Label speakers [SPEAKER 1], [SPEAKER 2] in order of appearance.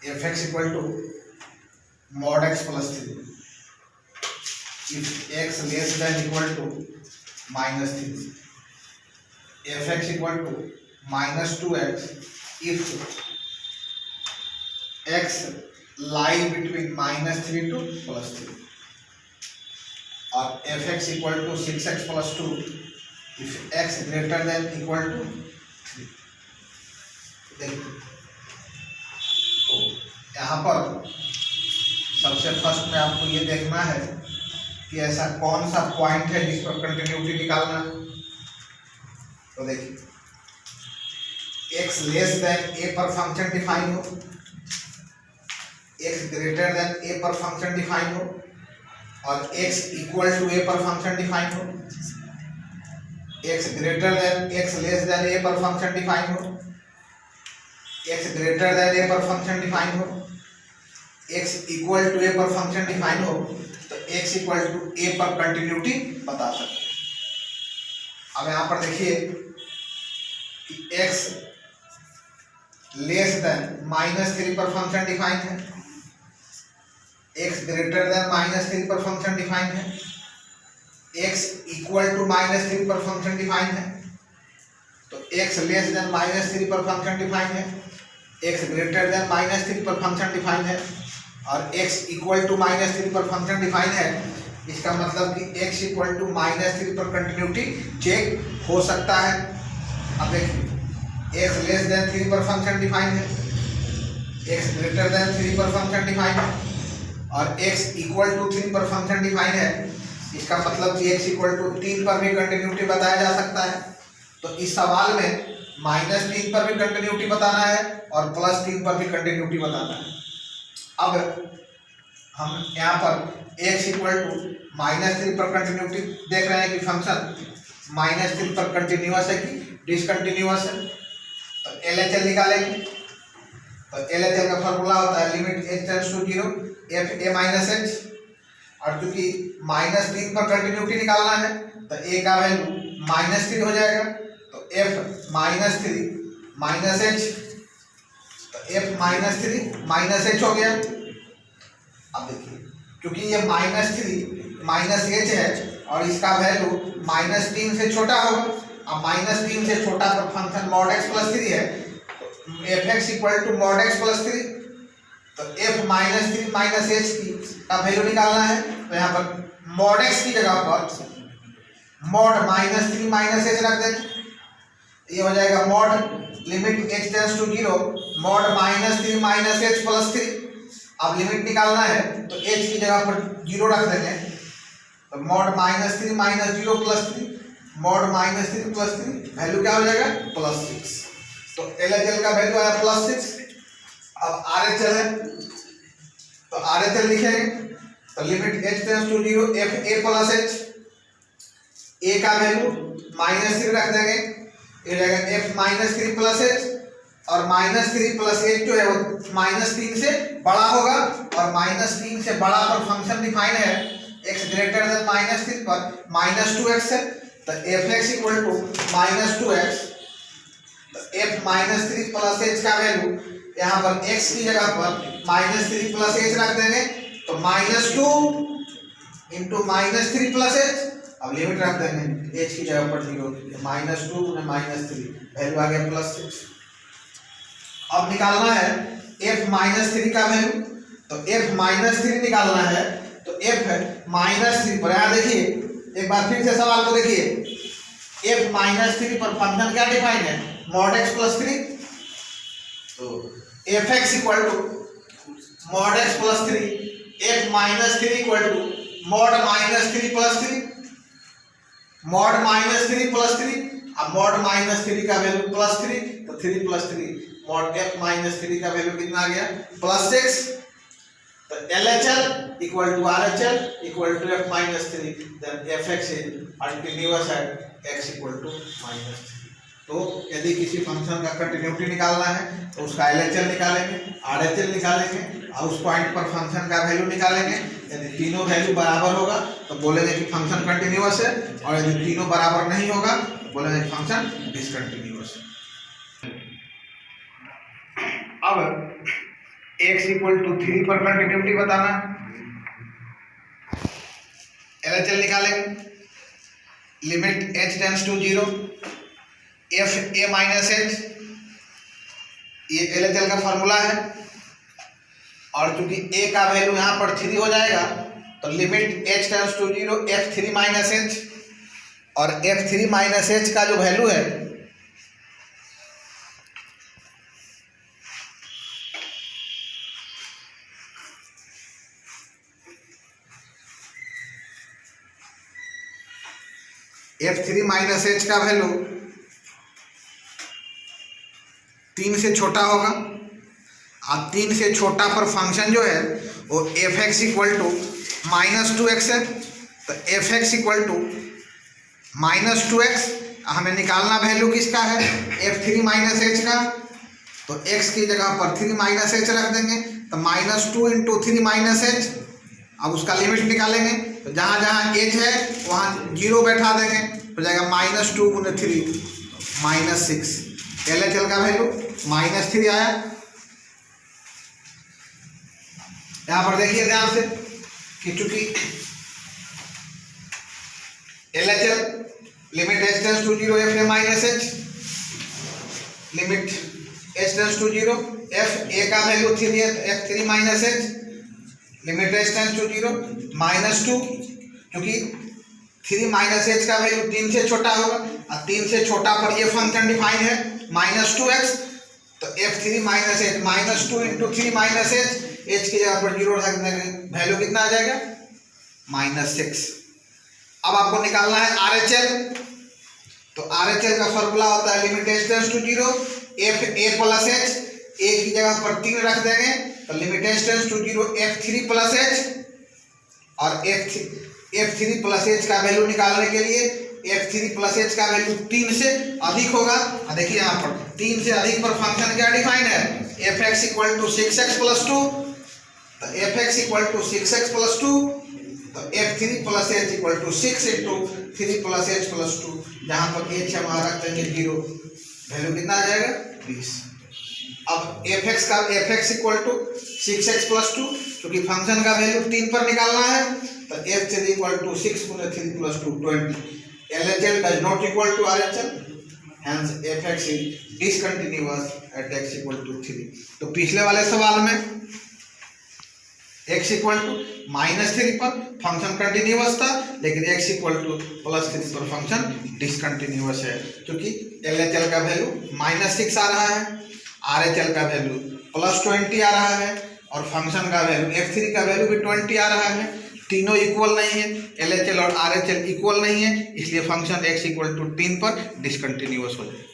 [SPEAKER 1] F X equal to mod X plus 3 if x less than equal to minus 3, fx equal to minus 2x if x lie between minus 3 to plus 3, और fx equal to 6x plus 2 if x greater than equal to 3। देखिए तो यहाँ पर सबसे first में आपको ये देखना है कि ऐसा कौन सा पॉइंट है जिस पर कंटिन्यूटी निकालना। तो देखिए x लेस देन a पर फंक्शन डिफाइन हो, x ग्रेटर देन a पर फंक्शन डिफाइन हो, और x इक्वल टू a पर फंक्शन डिफाइन हो, x greater then x less than a पर फंक्शन डिफाइन हो, x ग्रेटर देन a पर फंक्शन डिफाइन हो, x इक्वल टू a पर फंक्शन डिफाइन हो, तो x इक्वल टू a पर कंटिन्यूटी बता सकते हैं। अब यहाँ पर देखिए कि x लेस देन माइनस 3 पर फंक्शन डिफाइन है, x ग्रेटर देन माइनस 3 पर फंक्शन डिफाइन है, x इक्वल टू माइनस 3 पर फंक्शन डिफाइन है, तो x लेस देन माइनस 3 पर फंक्शन डिफाइन है, x ग्रेटर देन माइनस 3 पर फंक्शन डिफाइन है, और x इक्वल टू माइनस 3 पर फंक्शन डिफाइन है। इसका मतलब कि x इक्वल टू माइनस 3 पर कंटिन्यूटी चेक हो सकता है। अब देखिए x लेस देन 3 पर फंक्शन डिफाइन है, x ग्रेटर देन 3 पर फंक्शन डिफाइन है, और x इक्वल टू 3 पर फंक्शन डिफाइन है। इसका मतलब कि x इक्वल टू 3 पर भी कंटिन्यूटी बताया जा सकता है। तो इस सवाल में माइनस 3 पर भी कंटिन्यूटी बताना है और प्लस 3 पर भी कंटिन्यूटी बताना है। अब हम यहाँ पर x इक्वल टू माइनस 3 पर कंटिन्यूटी देख रहे हैं कि फंक्शन माइनस 3 पर कंटिन्यूअस है कि डिसकंटिन्यूअस है। तो LHL निकालेंगे। तो LHL का फॉर्मूला होता है limit h tends to 0 f a minus h, और क्योंकि माइनस 3 पर कंटिन्यूटी निकालना है तो a का वैल्यू माइनस 3 हो जाएगा, तो f माइनस 3 माइनस h, तो f माइनस 3 माइनस h हो गया। अब देखिए क्योंकि ये माइनस 3 माइनस h है और इसका वैल्यू माइनस 3 से छोटा होगा। अब माइनस 3 से छोटा पर फंक्शन मॉड x प्लस 3 है, तो F X equal to mod x plus 3, तो f माइनस 3 माइनस h की का वैल्यू निकालना है। तो यहाँ पर मॉड x की जगह पर मॉड माइनस 3 माइनस h रख देंगे, ये हो जाएगा mod limit h tends to 0 mod minus 3 minus h plus 3। अब लिमिट निकालना है तो h की जगह पर 0 रख देंगे, तो mod minus 3 minus 0 plus 3 mod minus 3 plus 3 value क्या हो जाएगा प्लस 6। तो LHL का वैल्यू आया प्लस 6। अब RHL है तो RHL लिखेंगे, तो limit h tends to 0 f a plus h, a का वैल्यू माइनस 3 रख देंगे, ये जाएगा f माइनस 3 प्लस h, और माइनस 3 प्लस h जो है वो माइनस 3 से बड़ा होगा, और माइनस 3 से बड़ा पर फंक्शन डिफाइन है x ग्रेटर देन माइनस 3 पर माइनस 2x है, तो F X equal to minus 2x, तो f माइनस 3 प्लस h का वैल्यू यहाँ पर x की जगह पर माइनस 3 प्लस h रख देंगे, तो minus 2 into minus 3 plus h। अब लिमिट रख देंगे h की जगह पर 0, माइनस 2 माइनस 3 वैल्यू आ गया प्लस 6। अब निकालना है f माइनस 3 का वैल्यू, तो f माइनस 3 निकालना है, तो f माइनस 3 पर यहाँ देखिए एक बार फिर से सवाल को देखिए, f माइनस 3 पर फंक्शन क्या डिफाइन है मॉड x प्लस 3, तो F X equal to mod x plus 3 f minus 3 equal to mod minus 3 plus 3 mod minus 3 plus 3। अब मॉड माइनस 3 का वैल्यू प्लस 3, तो 3 प्लस 3 मॉड f माइनस 3 का value कितना आ गया plus 6। तो LHL equal to RHL equal to f minus 3, then f x is continuous at x equal to minus 3। तो यदि किसी फंक्शन का कंटिन्यूटी निकालना है तो उसका LHL निकालेंगे, RHL निकालेंगे और उस पॉइंट पर फंक्शन का वैल्यू निकालेंगे। यदि तीनों वैल्यू बराबर होगा तो बोलेंगे कि फंक्शन कंटिन्यूअस है, और यदि तीनों बराबर नहीं होगा तो बोलेंगे कि फंक्शन डिसकंटिन्यूअस है। अब x इक्वल टू 3 पर कंटिन्यूटी बताना है। LHL निकालेंगे, limit h tends to 0 f a minus h, ये LHL का फॉर्मूला है। और चूंकि a का वैल्यू यहाँ पर 3 हो जाएगा तो limit h tends to 0 f3 minus h, और f3 माइनस h का जो वैल्यू है f3 माइनस h का वैल्यू 3 से छोटा होगा। अब 3 से छोटा पर फंक्शन जो है वो f(x) इक्वल टू -2x है। तो f(x) इक्वल टू -2x, हमें निकालना वैल्यू किसका है, f3 माइनस h का। तो x की जगह पर 3 माइनस h रख देंगे, तो -2 इंटू 3 माइनस h। अब उसका लिमिट निकालेंगे, तो जहाँ जहाँ h है वहाँ 0 बैठा देंगे, हो जाएगा -2 गुने 3 -6। LHL का वैल्यू -3 आया। यहाँ पर देखिए ध्यान से कि चूंकि LHL limit h tends to 0 f a minus h, limit h tends to 0 f a का वैल्यू 3 है तो f3 minus h, limit h tends to 0 -2, क्योंकि 3 माइनस h का वैल्यू 3 से छोटा होगा और 3 से छोटा पर ये फंक्शन डिफाइन है -2x। तो f3 minus h -2 into 3 minus h, h की जगह पर 0 रख देंगे, वैल्यू कितना आ जाएगा -6। अब आपको निकालना है RHL। तो RHL का फॉर्मूला होता है limit h tends to 0 f a plus h, a की जगह पर 3 रख देंगे तो limit h tends to 0 f3 plus h, और f3 प्लस h का वैल्यू निकालने के लिए f3 प्लस h का वैल्यू 3 से अधिक होगा। देखिए यहाँ पर 3 से अधिक पर फंक्शन क्या डिफाइन है, f(x) equal to 6x plus 2। तो f(x) equal to 6x plus 2, तो f3 plus h equal to 6 into 3 plus h plus 2, जहाँ पर h हमारा रख देंगे 0, वैल्यू कितना आ जाएगा 20। अब f(x) equal to 6x plus 2, क्योंकि फंक्शन का वैल्यू 3 पर निकालना है, तो f3 इक्वल टू 6 गुने 3 plus 2 20। LHL does not equal to RHL, hence f(x) is discontinuous at x equal to 3। तो पिछले वाले सवाल में x इक्वल टू -3 पर फंक्शन कंटिन्यूअस था, लेकिन x इक्वल टू +3 पर फंक्शन डिसकंटिन्यूअस है, क्योंकि LHL का वैल्यू -6 आ रहा है, RHL का वैल्यू +20 आ रहा है, और फंक्शन का वैल्यू f3 का वैल्यू भी 20 आ रहा है। तीनों इक्वल नहीं है, LHL और RHL इक्वल नहीं है, इसलिए फंक्शन x इक्वल टू 3 पर डिसकंटिन्यूअस हो जाएगा।